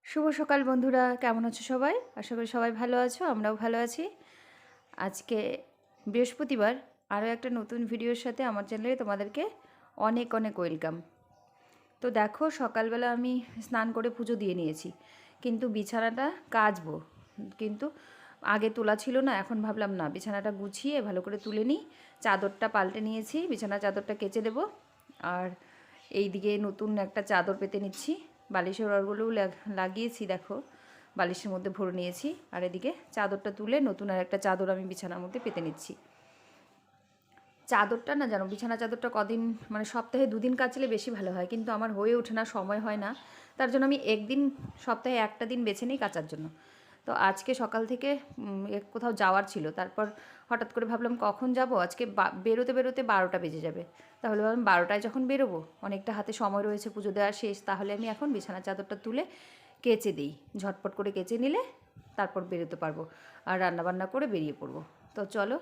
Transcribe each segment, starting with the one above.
শুভ সকাল বন্ধুরা, কেমন আছো সবাই? আশা করি সবাই ভালো আছো, আমরাও ভালো আছি। আজকে বৃহস্পতিবার, আরও একটা নতুন ভিডিওর সাথে আমার চ্যানেলে তোমাদেরকে অনেক অনেক ওয়েলকাম। তো দেখো, সকালবেলা আমি স্নান করে পুজো দিয়ে নিয়েছি, কিন্তু বিছানাটা কাচবো, কিন্তু আগে তোলা ছিল না। এখন ভাবলাম না, বিছানাটা গুছিয়ে ভালো করে তুলে নিই। চাদরটা পাল্টে নিয়েছি, বিছানার চাদরটা কেচে দেবো। আর এই দিকে নতুন একটা চাদর পেতে নিচ্ছি, বালিশের ওরগুলোও লাগিয়েছি, দেখো বালিশের মধ্যে ভরে নিয়েছি। আর এদিকে চাদরটা তুলে নতুন আর একটা চাদর আমি বিছানার মধ্যে পেতে নিচ্ছি। চাদরটা না জানো, বিছানা চাদরটা কদিন মানে সপ্তাহে 2 দিন কাচলে বেশি ভালো হয়, কিন্তু আমার হয়ে ওঠে না, সময় হয় না। তার জন্য আমি একদিন, সপ্তাহে একটা দিন বেছে নিই কাচার জন্য। তো আজকে সকাল থেকে কোথাও যাওয়ার ছিল, তারপর হঠাৎ করে ভাবলাম কখন যাব, আজকে বেরোতে বেরোতে 12টা বেজে যাবে। তাহলে ভাবলাম 12টায় যখন বেরোবো, অনেকটা হাতে সময় রয়েছে, পুজো দেওয়া শেষ, তাহলে আমি এখন বিছানা চাদরটা তুলে কেচে দিই। ঝটপট করে কেচে নিলে তারপর বেরোতে পারবো, আর রান্নাবান্না করে বেরিয়ে পড়বো। তো চলো,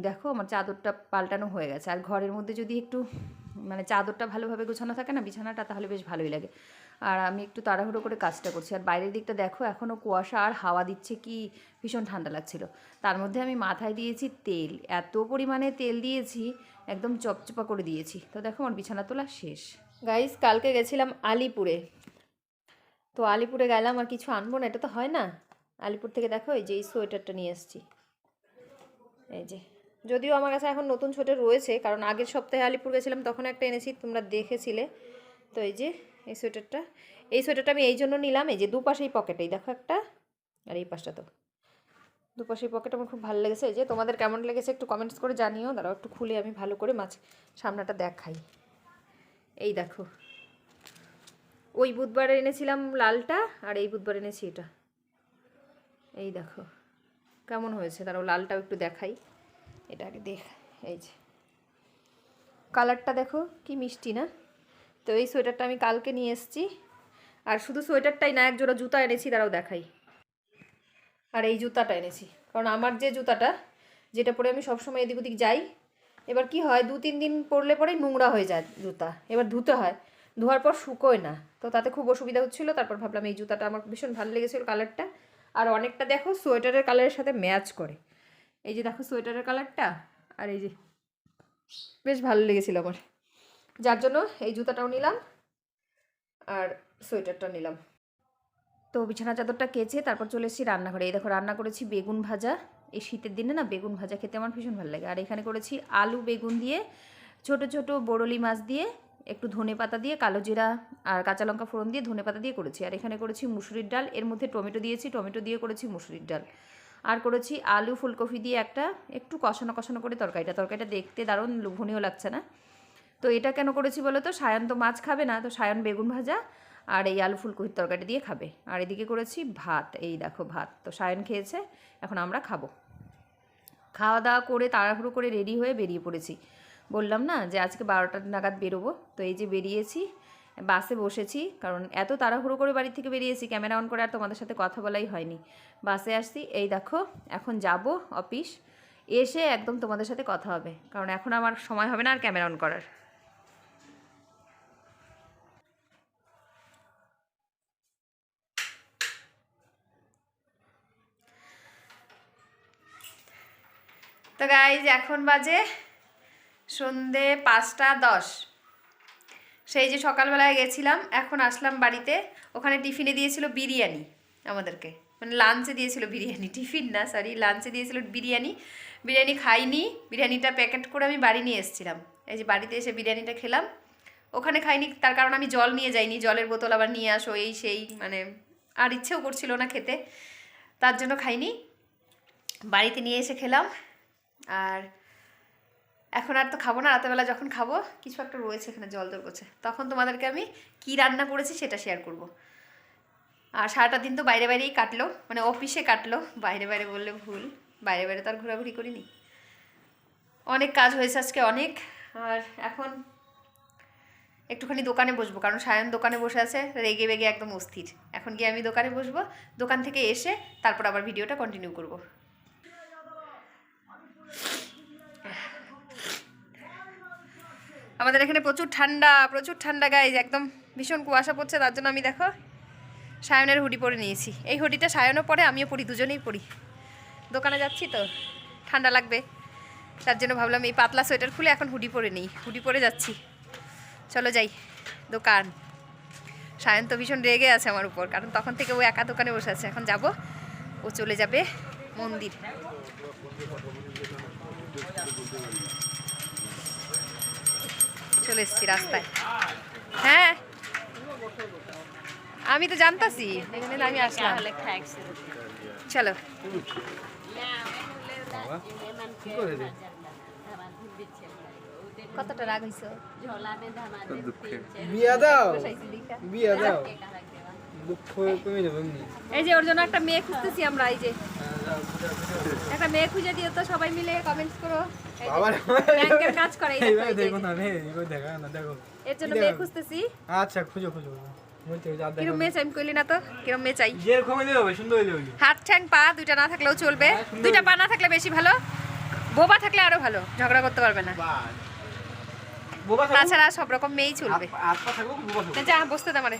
দেখো আমার চাদরটা পাল্টানো হয়ে গেছে। আর ঘরের মধ্যে যদি একটু মানে চাদরটা ভালোভাবে গোছানো থাকে না, বিছানাটা, তাহলে বেশ ভালোই লাগে। আর আমি একটু তাড়াহুড়ো করে কাজটা করছি। আর বাইরের দিকটা দেখো, এখনও কুয়াশা আর হাওয়া দিচ্ছে, কি ভীষণ ঠান্ডা লাগছিল। তার মধ্যে আমি মাথায় দিয়েছি তেল, এত পরিমাণে তেল দিয়েছি, একদম চপচপা করে দিয়েছি। তো দেখো আমার বিছানা তোলা শেষ। গাইস, কালকে গেছিলাম আলিপুরে। তো আলিপুরে গেলাম, আর কিছু আনবো না, এটা তো হয় না। আলিপুর থেকে দেখো এই যে এই সোয়েটারটা নিয়ে এসেছি। এই যে, যদিও আমার কাছে এখন নতুন সোয়েটার রয়েছে, কারণ আগের সপ্তাহে আলিপুর গেছিলাম তখন একটা এনেছি, তোমরা দেখেছিলে। তো এই যে এই সোয়েটারটা, এই সোয়েটারটা আমি এই জন্য নিলাম, এই যে দুপাশেই পকেটেই দেখো একটা, আর এই পাশটা তো দুপাশেই পকেট, আমার খুব ভালো লেগেছে। এই যে তোমাদের কেমন লেগেছে একটু কমেন্টস করে জানিও। দাঁড়াও একটু খুলে আমি ভালো করে সামনাটা দেখাই। এই দেখো, ওই বুধবার এনেছিলাম লালটা, আর এই বুধবার এনেছি এটা। এই দেখো কেমন হয়েছে, দাঁড়াও লালটাও একটু দেখাই। এটা আগে এই যে কালারটা দেখো কি মিষ্টি না। তো এই সোয়েটারটা আমি কালকে নিয়ে এসেছি। আর শুধু সোয়েটারটাই না, এক জোড়া জুতা এনেছি, দাঁড়াও দেখাই। আর এই জুতাটা এনেছি, কারণ আমার যে জুতাটা, যেটা পরে আমি সবসময় এদিক ওদিক যাই, এবার কি হয়, 2-3 দিন পরলে পরে নোংরা হয়ে যায় জুতা, এবার ধুতে হয়, ধোয়ার পর শুকোয় না, তো তাতে খুব অসুবিধা হচ্ছিলো। তারপর ভাবলাম এই জুতাটা আমার ভীষণ ভালো লেগেছিলো কালারটা, আর অনেকটা দেখো সোয়েটারের কালারের সাথে ম্যাচ করে। এই যে দেখো সোয়েটারের কালারটা, আর এই যে বেশ ভালো লেগেছিলো আমার, যার জন্য এই জুতাটাও নিলাম আর সোয়েটারটা নিলাম। তো বিছানা চাদরটা কেচে তারপর চলে এসেছি রান্নাঘরে। এই দেখো রান্না করেছি বেগুন ভাজা। এই শীতের দিনে না বেগুন ভাজা খেতে আমার ভীষণ ভালো লাগে। আর এখানে করেছি আলু বেগুন দিয়ে, ছোট ছোট বরলি মাছ দিয়ে, একটু ধনে পাতা দিয়ে, কালো জিরা আর কাঁচা লঙ্কা ফোড়ন দিয়ে ধনে পাতা দিয়ে করেছি। আর এখানে করেছি মুসুরির ডাল, এর মধ্যে টমেটো দিয়েছি, টমেটো দিয়ে করেছি মুসুরির ডাল। আর করেছি আলু ফুলকপি দিয়ে একটা একটু কষানো কষানো করে তরকারিটা দেখতে দারুণ লোভনীয় লাগছে না? তো এটা কেন করেছি বলো তো, সায়ন তো মাছ খাবে না, তো সায়ন বেগুন ভাজা আর এই আলু ফুলকপির তরকারি দিয়ে খাবে। আর এদিকে করেছি ভাত, এই দেখো ভাত। তো সায়ন খেয়েছে, এখন আমরা খাবো। খাওয়া দাওয়া করে তাড়াহুড়ো করে রেডি হয়ে বেরিয়ে পড়েছি। বললাম না যে আজকে 12টা নাগাদ বেরোবো, তো এই যে বেরিয়েছি, বাসে বসেছি, কারণ এত তাড়াহুড়ো করে বাড়ি থেকে বেরিয়েছি, ক্যামেরা অন করে আর তোমাদের সাথে কথা বলাই হয়নি। বাসে আসছি, এই দেখো এখন যাব অফিস, এসে একদম তোমাদের সাথে কথা হবে, কারণ এখন আমার সময় হবে না আর ক্যামেরা অন করার। তো গাইজ এখন বাজে সন্ধে 5টা 10। সেই যে সকালবেলায় গেছিলাম, এখন আসলাম বাড়িতে। ওখানে টিফিনে দিয়েছিল বিরিয়ানি আমাদেরকে, মানে লাঞ্চে দিয়েছিল বিরিয়ানি, টিফিন না সরি, লাঞ্চে দিয়েছিল বিরিয়ানি। বিরিয়ানি খাইনি, বিরিয়ানিটা প্যাকেট করে আমি বাড়ি নিয়ে এসেছিলাম। এই যে বাড়িতে এসে বিরিয়ানিটা খেলাম। ওখানে খাইনি, তার কারণ আমি জল নিয়ে যাইনি, জলের বোতল আবার নিয়ে আসো এই সেই, মানে আর ইচ্ছেও করছিল না খেতে, তার জন্য খাইনি। বাড়িতে নিয়ে এসে খেলাম। আর এখন আর তো খাবো না, রাতেরবেলা যখন খাবো, কিছু একটা রয়েছে এখানে জল করছে, তখন তোমাদেরকে আমি কি রান্না করেছি সেটা শেয়ার করব। আর সারাটা দিন তো বাইরে বাইরেই কাটলো, মানে অফিসে কাটলো, বাইরে বাইরে বললে ভুল, বাইরে বাইরে তো আর ঘোরাঘুরি করিনি। অনেক কাজ হয়েছে আজকে অনেক। আর এখন একটুখানি দোকানে বসবো, কারণ সায়ন দোকানে বসে আছে রেগে বেগে একদম অস্থির। এখন গিয়ে আমি দোকানে বসবো, দোকান থেকে এসে তারপর আবার ভিডিওটা কন্টিনিউ করব। আমাদের এখানে প্রচুর ঠান্ডা গাইজ, একদম ভীষণ কুয়াশা পড়ছে, তার জন্য আমি দেখো সায়নের হুডি পরে নিয়েছি। এই হুডিটা সায়নও পরে, আমিও পরি, দুজনেই পরি। দোকানে যাচ্ছি তো, ঠান্ডা লাগবে, তার জন্য ভাবলাম এই পাতলা সোয়েটার খুলে এখন হুডি পরে নিই। হুডি পরে যাচ্ছি, চলো যাই দোকান। সায়ন তো ভীষণ রেগে আছে আমার উপর, কারণ তখন থেকে ও একা দোকানে বসে আছে। এখন যাব, ও চলে যাবে মন্দির। চলে এসেছি রাস্তায়। হ্যাঁ আমি তো জানতাছি, এখানে আমি আসলাম। চলো কতটা রাগ হইছো? বিয়া দাও, বিয়া দাও, দুঃখ কমে যাবে এমনি। এই যে ওর জন্য একটা মেয়ে খুঁজতেছি আমরা, এই যে একটা মেয়ে খুঁজে দিও তো, সবাই মিলে কমেন্টস করো। এই যে ব্যাংকের কাজ করে, এই দেখো, এই যে। দেখো না রে, এগো দেখা না, দেখো এর জন্য মেয়ে খুঁজতেছি। আচ্ছা খুঁজো খুঁজো, বলতে যা দেখো কিরম মেয়ে চাই আমি কইলি না তো, কিরম মেয়ে চাই? যে রকম হইলে হবে, সুন্দর হইলে হবে। হাত ঠ্যাং পা দুইটা না থাকলেও চলবে, দুইটা পা না থাকলে বেশি ভালো, বোবা থাকলে আরো ভালো, ঝগড়া করতে পারবে না। বোবা থাকো, তাছাড়া সব রকম মেয়েই চলবে। হাত পা থাকো, বোবা থাকো। যা বসতে দে আমারে।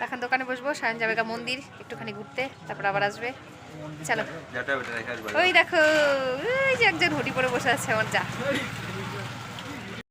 এখন দোকানে বসবো, সায়ন যাবে গা মন্দির একটুখানি ঘুরতে, তারপর আবার আসবে। চলো ওই দেখো, ওই যে একজন হুডি পরে বসে আছে আমার যা।